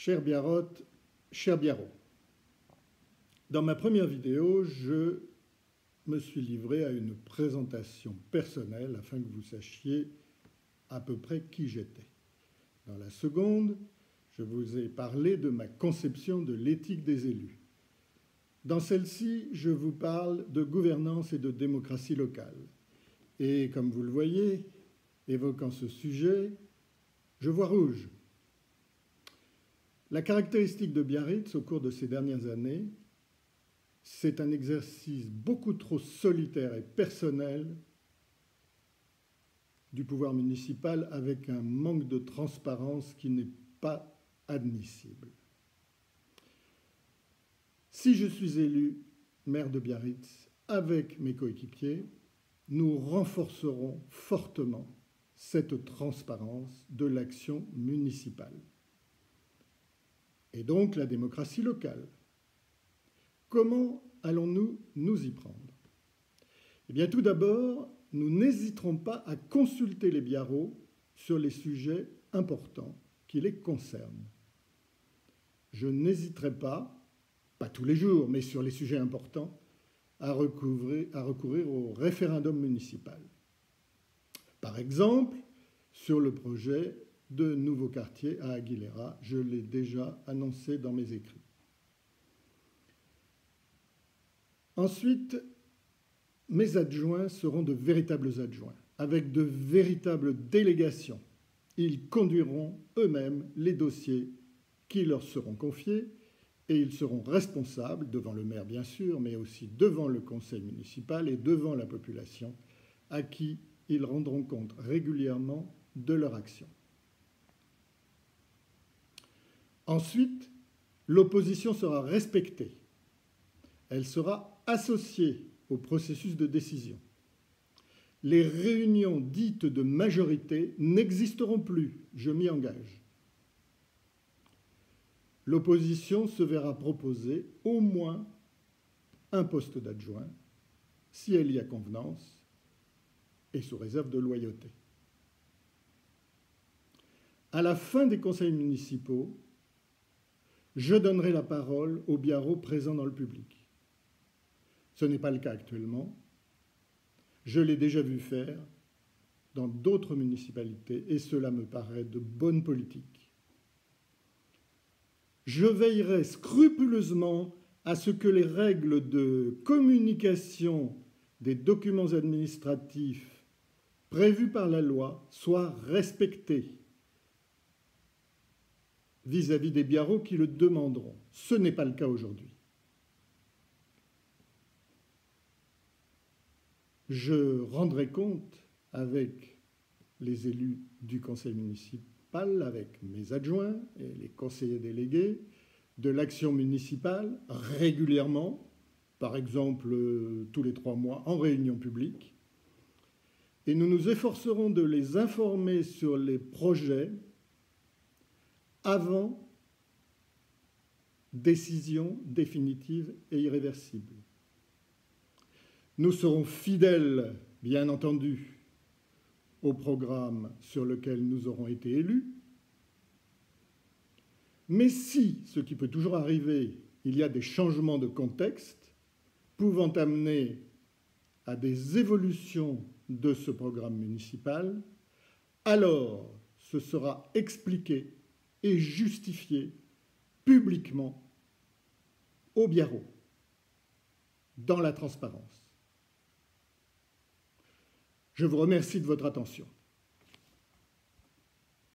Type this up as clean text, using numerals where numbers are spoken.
Cher Biarrot, cher Biarrot, dans ma première vidéo, je me suis livré à une présentation personnelle afin que vous sachiez à peu près qui j'étais. Dans la seconde, je vous ai parlé de ma conception de l'éthique des élus. Dans celle-ci, je vous parle de gouvernance et de démocratie locale. Et comme vous le voyez, évoquant ce sujet, je vois rouge. La caractéristique de Biarritz au cours de ces dernières années, c'est un exercice beaucoup trop solitaire et personnel du pouvoir municipal avec un manque de transparence qui n'est pas admissible. Si je suis élu maire de Biarritz avec mes coéquipiers, nous renforcerons fortement cette transparence de l'action municipale. Et donc la démocratie locale. Comment allons-nous nous y prendre? Eh bien, tout d'abord, nous n'hésiterons pas à consulter les Biarrots sur les sujets importants qui les concernent. Je n'hésiterai pas tous les jours, mais sur les sujets importants, à recourir au référendum municipal. Par exemple, sur le projet de nouveau quartier à Aguilera, je l'ai déjà annoncé dans mes écrits. Ensuite, mes adjoints seront de véritables adjoints, avec de véritables délégations. Ils conduiront eux-mêmes les dossiers qui leur seront confiés et ils seront responsables, devant le maire bien sûr, mais aussi devant le conseil municipal et devant la population, à qui ils rendront compte régulièrement de leur action. Ensuite, l'opposition sera respectée. Elle sera associée au processus de décision. Les réunions dites de majorité n'existeront plus, je m'y engage. L'opposition se verra proposer au moins un poste d'adjoint, si elle y a convenance, et sous réserve de loyauté. À la fin des conseils municipaux, je donnerai la parole aux Biarrots présents dans le public. Ce n'est pas le cas actuellement. Je l'ai déjà vu faire dans d'autres municipalités et cela me paraît de bonne politique. Je veillerai scrupuleusement à ce que les règles de communication des documents administratifs prévues par la loi soient respectées vis-à-vis des Biarrots qui le demanderont. Ce n'est pas le cas aujourd'hui. Je rendrai compte avec les élus du conseil municipal, avec mes adjoints et les conseillers délégués, de l'action municipale régulièrement, par exemple tous les 3 mois en réunion publique, et nous nous efforcerons de les informer sur les projets avant décision définitive et irréversible. Nous serons fidèles, bien entendu, au programme sur lequel nous aurons été élus. Mais si, ce qui peut toujours arriver, il y a des changements de contexte pouvant amener à des évolutions de ce programme municipal, alors ce sera expliqué et justifié publiquement aux Biarrots, dans la transparence. Je vous remercie de votre attention.